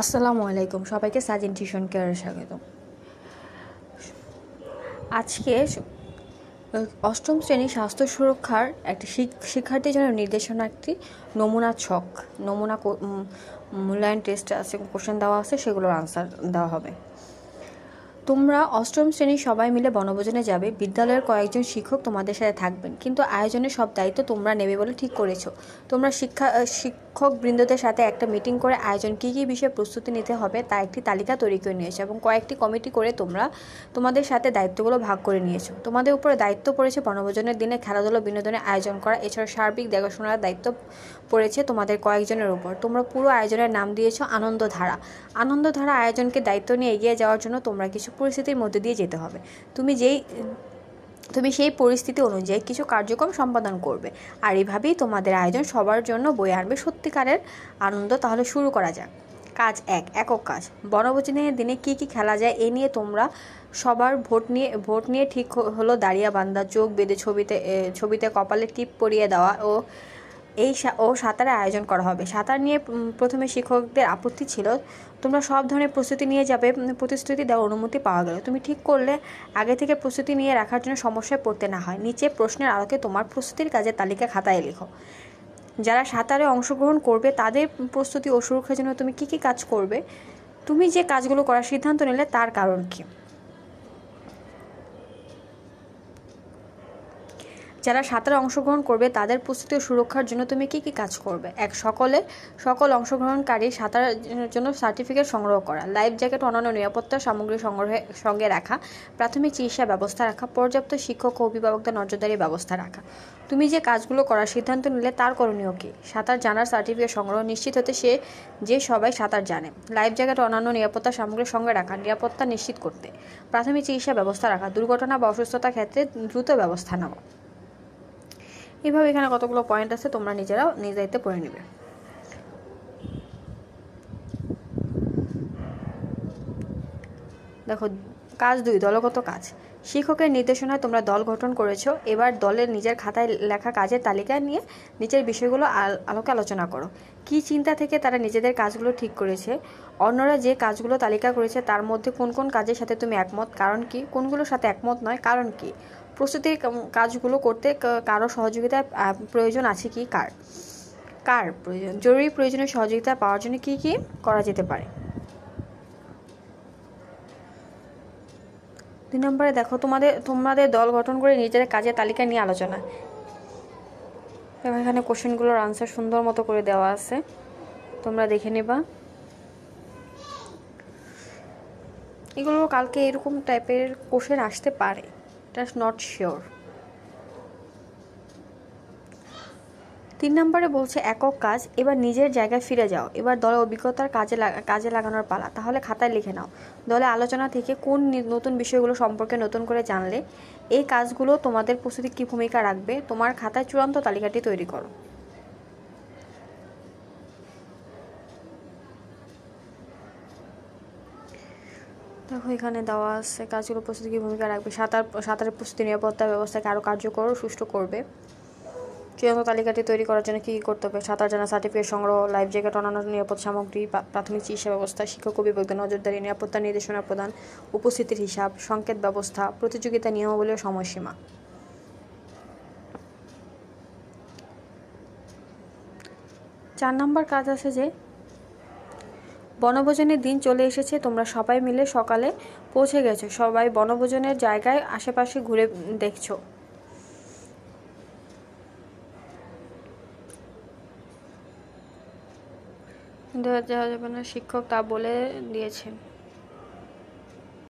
আসসালামু আলাইকুম, সবাইকে সাজেন টিউশন কেয়ারে স্বাগত। আজকে অষ্টম শ্রেণী স্বাস্থ্য সুরক্ষার একটি শিক্ষার্থীর জন্য নির্দেশনা, একটি নমুনা মূল্যায়ন টেস্ট আছে, কোশ্চেন দেওয়া আছে, সেগুলোর আনসার দেওয়া হবে। তোমরা অষ্টম শ্রেণীর সবাই মিলে বনভোজনে যাবে। বিদ্যালয়ের কয়েকজন শিক্ষক তোমাদের সাথে থাকবেন, কিন্তু আয়োজনের সব দায়িত্ব তোমরা নেবে বলে ঠিক করেছো। তোমরা শিক্ষকবৃন্দদের সাথে একটা মিটিং করে আয়োজন কী কী বিষয়ে প্রস্তুতি নিতে হবে তা একটি তালিকা তৈরি করে নিয়েছো এবং কয়েকটি কমিটি করে তোমরা তোমাদের সাথে দায়িত্বগুলো ভাগ করে নিয়েছো। তোমাদের উপরে দায়িত্ব পড়েছে বনভোজনের দিনে খেলাধুলা বিনোদনের আয়োজন করা, এছাড়া সার্বিক দেখাশোনার দায়িত্ব পড়েছে তোমাদের কয়েকজনের উপর। তোমরা পুরো আয়োজনের নাম দিয়েছো আনন্দধারা। আনন্দধারা আয়োজনকে দায়িত্ব নিয়ে এগিয়ে যাওয়ার জন্য তোমরা কিছু পরিস্থিতির মধ্যে দিয়ে যেতে হবে। তুমি সেই পরিস্থিতি অনুযায়ী কিছু কার্যক্রম সম্পাদন করবে, আর এইভাবেই তোমাদের আয়োজন সবার জন্য বয়ে আনবে সত্যিকারের আনন্দ। তাহলে শুরু করা যাক। কাজ 1, একক কাজ। বনভোজনের দিনে কি কি খেলা যায় এ নিয়ে তোমরা সবার ভোট নিয়ে ঠিক হলো দাঁড়িয়া বান্ধা, চোখ বেঁধে ছবিতে কপালে টিপ পরিয়ে দেওয়া ও সাঁতারের আয়োজন করা হবে। সাঁতার নিয়ে প্রথমে শিক্ষকদের আপত্তি ছিল। তোমরা সব ধরনের প্রস্তুতি নিয়ে যাবে, প্রতিশ্রুতি দেওয়ার অনুমতি পাওয়া গেল। তুমি ঠিক করলে আগে থেকে প্রস্তুতি নিয়ে রাখার জন্য সমস্যায় পড়তে না হয়। নিচে প্রশ্নের আলোকে তোমার প্রস্তুতির কাজের তালিকা খাতায় লেখো। যারা সাঁতারে অংশগ্রহণ করবে তাদের প্রস্তুতি ও সুরক্ষার জন্য তুমি কি কি কাজ করবে? তুমি যে কাজগুলো করার সিদ্ধান্ত নিলে তার কারণ কি? যারা সাঁতারে অংশগ্রহণ করবে তাদের প্রস্তুতি ও সুরক্ষার জন্য তুমি কি কি কাজ করবে? 1, সকল অংশগ্রহণকারী সাঁতারের জন্য সার্টিফিকেট সংগ্রহ করা, লাইফ জ্যাকেট, অন্যান্য নিরাপত্তা সামগ্রী সঙ্গে রাখা, প্রাথমিক চিকিৎসা ব্যবস্থা রাখা, পর্যাপ্ত শিক্ষক ও অভিভাবকদের নজরদারির ব্যবস্থা রাখা। তুমি যে কাজগুলো করার সিদ্ধান্ত নিলে তার করণীয় কি? সাঁতার জানার সার্টিফিকেট সংগ্রহ, নিশ্চিত হতে যে সবাই সাঁতার জানে। লাইফ জ্যাকেট, অন্যান্য নিরাপত্তা সামগ্রী সঙ্গে রাখা, নিরাপত্তা নিশ্চিত করতে। প্রাথমিক চিকিৎসা ব্যবস্থা রাখা, দুর্ঘটনা বা অসুস্থতার ক্ষেত্রে দ্রুত ব্যবস্থা নেওয়া। এইভাবে এখানে কতগুলো পয়েন্ট আছে, তোমরা নিজেরা নিজ দায়িত্বে পড়ে নেবে। দেখো, কাজ 2, দলগত কাজ। শিক্ষকের নির্দেশনায় তোমরা দল গঠন করেছো। এবার দলের নিজের খাতায় লেখা কাজের তালিকা নিয়ে নিচের বিষয়গুলো আলোকে আলোচনা করো। কি চিন্তা থেকে তারা নিজেদের কাজগুলো ঠিক করেছে? অন্যরা যে কাজগুলো তালিকা করেছে তার মধ্যে কোন কোন কাজের সাথে তুমি একমত, কারণ কি? কোনগুলোর সাথে একমত নয়, কারণ কি? প্রস্তুতির কাজগুলো করতে কারো সহযোগিতার প্রয়োজন আছে কি? কার প্রয়োজন? জরুরি প্রয়োজনীয় সহযোগিতা পাওয়ার জন্য কি কি করা যেতে পারে? 2 নম্বরে দেখো, তোমাদের দল গঠন করে নিজেদের কাজের তালিকা নিয়ে আলোচনা। এখানে কোশ্চেনগুলোর আনসার সুন্দর মতো করে দেওয়া আছে, তোমরা দেখে নেবা। এগুলো কালকে এরকম টাইপের কোশ্চেন আসতে পারে, এটা নট শিওর। 3 নম্বরে বলছে একক কাজ। এবার নিজের জায়গায় ফিরে যাও। এবার দলের অভিজ্ঞতার কাজে লাগানোর পালা। তাহলে খাতায় লিখে নাও, দলে আলোচনা থেকে কোন নতুন বিষয়গুলো সম্পর্কে নতুন করে জানলে। এই কাজগুলো তোমাদের প্রস্তুতি কী ভূমিকা রাখবে? তোমার খাতায় চূড়ান্ত তালিকাটি তৈরি করো। দেখো, এখানে দেওয়া আছে কাজগুলো প্রস্তুতি কী ভূমিকা রাখবে। সাঁতারের প্রস্তুতি নিরাপত্তা ব্যবস্থাকে আরও কার্যকর ও সুষ্ঠু করবে। চূড়ান্ত তালিকাটি তৈরি করার জন্য কী কী করতে হবে? সাঁতার জানা সার্টিফিকেট সংগ্রহ, লাইফ জ্যাকেট, অন্যান্য নিরাপদ সামগ্রী, প্রাথমিক চিকিৎসা ব্যবস্থা, শিক্ষক অভিভাবকদের নজরদারি, নিরাপত্তা নির্দেশনা প্রদান, উপস্থিতির হিসাব, সংকেত ব্যবস্থা, প্রতিযোগিতা নিয়মাবলী ও সময়সীমা। 4 নম্বর কাজ আছে যে বনভোজনের দিন চলে এসেছে। তোমরা সবাই মিলে সকালে পৌঁছে গেছো। সবাই বনভোজনের জায়গায় আশেপাশে ঘুরে দেখছো। দেওয়া যাবে না, শিক্ষক তা বলে দিয়েছেন।